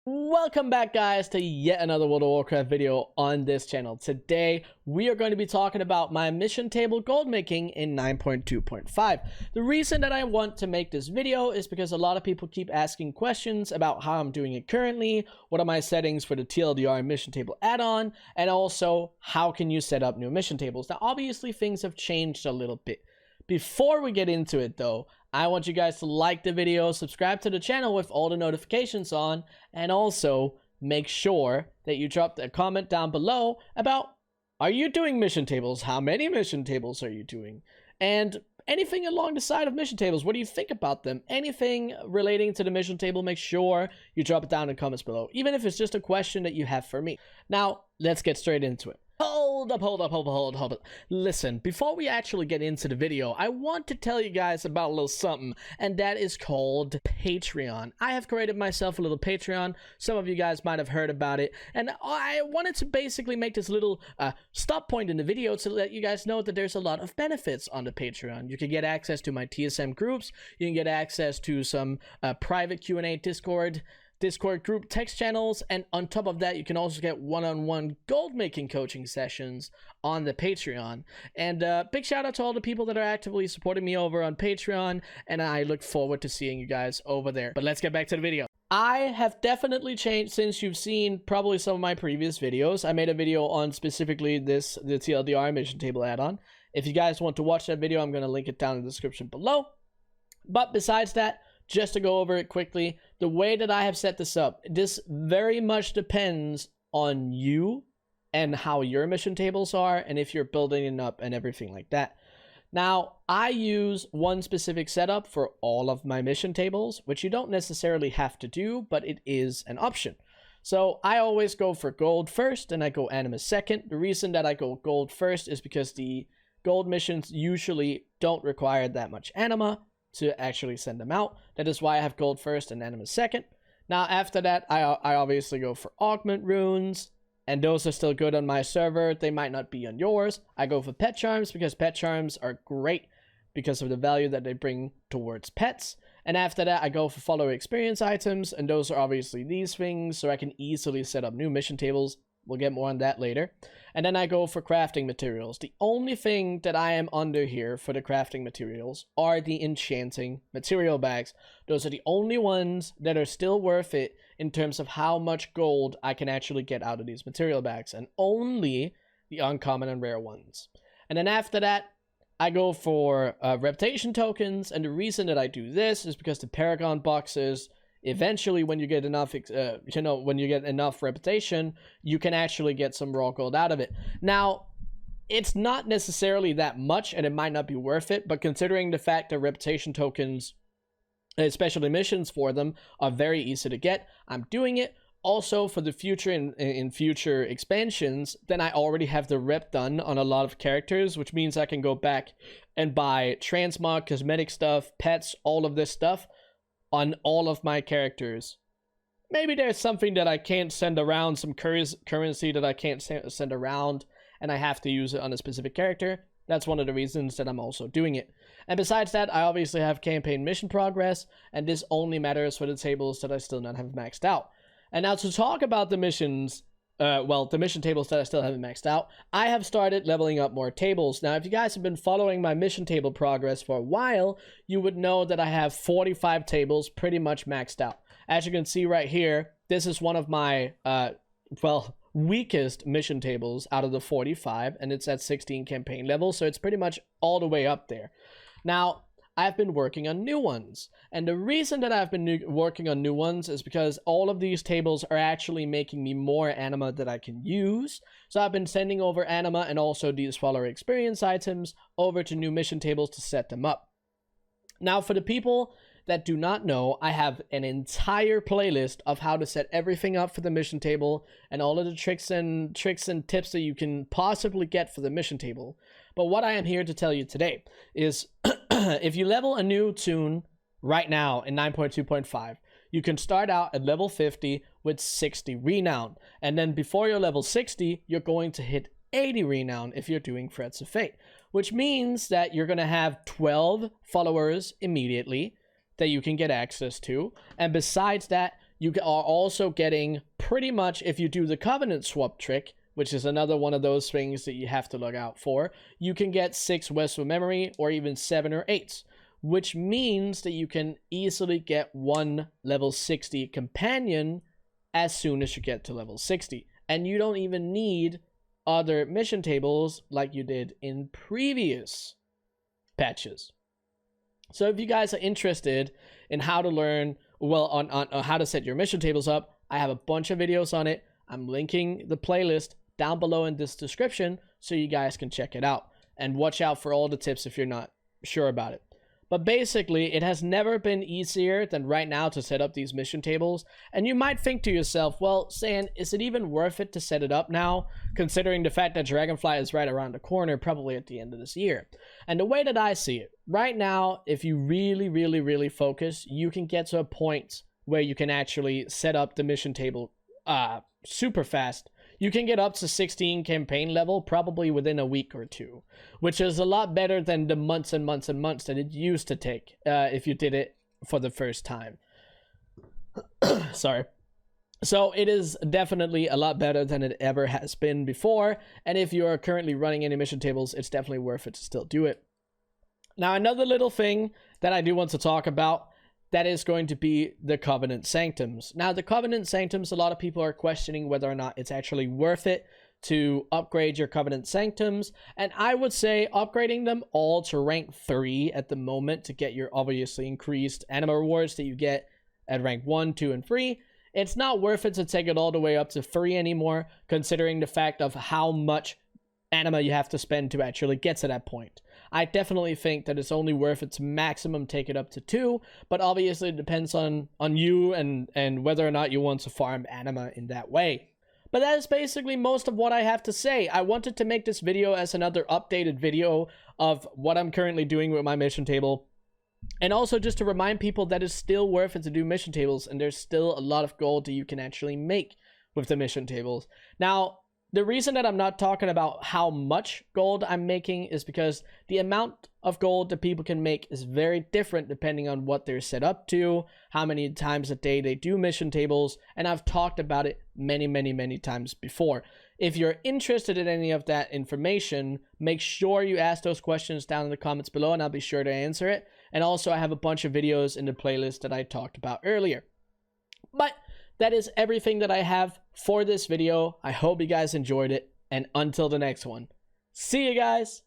Welcome back, guys, to yet another World of Warcraft video on this channel. Today we are going to be talking about my mission table gold making in 9.2.5. The reason that I want to make this video is because a lot of people keep asking questions about how I'm doing it currently, what are my settings for the TLDR mission table add-on, and also how can you set up new mission tables. Now obviously things have changed a little bit. Before we get into it though, I want you guys to like the video, subscribe to the channel with all the notifications on, and also make sure that you drop a comment down below about, are you doing mission tables? How many mission tables are you doing? And anything along the side of mission tables, what do you think about them? Anything relating to the mission table, make sure you drop it down in the comments below, even if it's just a question that you have for me. Now, let's get straight into it. Hold up. Listen, before we actually get into the video, I want to tell you guys about a little something, and that is called Patreon. I have created myself a little Patreon. Some of you guys might have heard about it, and I wanted to basically make this little stop point in the video to let you guys know that there's a lot of benefits on the Patreon. You can get access to my TSM groups, you can get access to some private Q&A Discord group text channels, and on top of that you can also get one-on-one gold making coaching sessions on the Patreon. And big shout out to all the people that are actively supporting me over on Patreon, and I look forward to seeing you guys over there. But let's get back to the video. I have definitely changed since you've seen probably some of my previous videos. I made a video on specifically the TLDR mission table add-on. If you guys want to watch that video, I'm going to link it down in the description below. But besides that, just to go over it quickly, the way that I have set this up, this very much depends on you and how your mission tables are and if you're building it up and everything like that. Now, I use one specific setup for all of my mission tables, which you don't necessarily have to do, but it is an option. So I always go for gold first and I go anima second. The reason that I go gold first is because the gold missions usually don't require that much anima to actually send them out. That is why I have gold first and anima second. Now after that, I obviously go for augment runes, and those are still good on my server. They might not be on yours. I go for pet charms because pet charms are great because of the value that they bring towards pets. And after that, I go for follower experience items, and those are obviously these things, so I can easily set up new mission tables. We'll get more on that later. And then I go for crafting materials. The only thing that I am under here for the crafting materials are the enchanting material bags. Those are the only ones that are still worth it in terms of how much gold I can actually get out of these material bags, and only the uncommon and rare ones. And then after that, I go for reputation tokens, and the reason that I do this is because the Paragon boxes, eventually when you get enough when you get enough reputation, you can actually get some raw gold out of it. Now it's not necessarily that much and it might not be worth it, but considering the fact that reputation tokens, especially missions for them, are very easy to get, I'm doing it. Also for the future, in future expansions, then I already have the rep done on a lot of characters, which means I can go back and buy transmog, cosmetic stuff, pets, all of this stuff on all of my characters. Maybe there's something that I can't send around, some currency that I can't send around, and I have to use it on a specific character. That's one of the reasons that I'm also doing it. And besides that, I obviously have campaign mission progress, and this only matters for the tables that I still not have maxed out. And now to talk about the missions, the mission tables that I still haven't maxed out, I have started leveling up more tables. Now, if you guys have been following my mission table progress for a while, you would know that I have 45 tables pretty much maxed out. As you can see right here, this is one of my, weakest mission tables out of the 45, and it's at 16 campaign level, so it's pretty much all the way up there. Now, I've been working on new ones, and the reason that I've been working on new ones is because all of these tables are actually making me more anima that I can use. So I've been sending over anima and also these follower experience items over to new mission tables to set them up. Now for the people that do not know, I have an entire playlist of how to set everything up for the mission table and all of the tricks and tips that you can possibly get for the mission table. But what I am here to tell you today is if you level a new toon right now in 9.2.5, you can start out at level 50 with 60 renown, and then before you're level 60, you're going to hit 80 renown if you're doing Threats of Fate, which means that you're going to have 12 followers immediately that you can get access to, and besides that, you are also getting pretty much, if you do the Covenant swap trick, which is another one of those things that you have to look out for, you can get 6 Westwood Memory or even 7 or 8, which means that you can easily get 1 level 60 companion as soon as you get to level 60. And you don't even need other mission tables like you did in previous patches. So if you guys are interested in how to learn, well, on how to set your mission tables up, I have a bunch of videos on it. I'm linking the playlist down below in this description so you guys can check it out. And watch out for all the tips if you're not sure about it. But basically, it has never been easier than right now to set up these mission tables. And you might think to yourself, well, San, is it even worth it to set it up now, considering the fact that Dragonfly is right around the corner, probably at the end of this year? And the way that I see it, right now, if you really focus, you can get to a point where you can actually set up the mission table super fast. You can get up to 16 campaign level probably within a week or two, which is a lot better than the months and months and months that it used to take if you did it for the first time. Sorry. So it is definitely a lot better than it ever has been before, and if you are currently running any mission tables, it's definitely worth it to still do it. Now, another little thing that I do want to talk about, that is going to be the Covenant Sanctums. Now, the Covenant Sanctums, a lot of people are questioning whether or not it's actually worth it to upgrade your Covenant Sanctums, and I would say upgrading them all to rank 3 at the moment to get your obviously increased anima rewards that you get at rank 1, 2, and 3. It's not worth it to take it all the way up to 3 anymore, considering the fact of how much anima you have to spend to actually get to that point. I definitely think that it's only worth it to maximum take it up to 2, but obviously it depends on you and whether or not you want to farm anima in that way. But that is basically most of what I have to say. I wanted to make this video as another updated video of what I'm currently doing with my mission table, and also just to remind people that it's still worth it to do mission tables, and there's still a lot of gold that you can actually make with the mission tables. Now, the reason that I'm not talking about how much gold I'm making is because the amount of gold that people can make is very different depending on what they're set up to, how many times a day they do mission tables, and I've talked about it many times before. If you're interested in any of that information, make sure you ask those questions down in the comments below and I'll be sure to answer it. And also I have a bunch of videos in the playlist that I talked about earlier. But that is everything that I have for this video. I hope you guys enjoyed it, and until the next one, see you guys.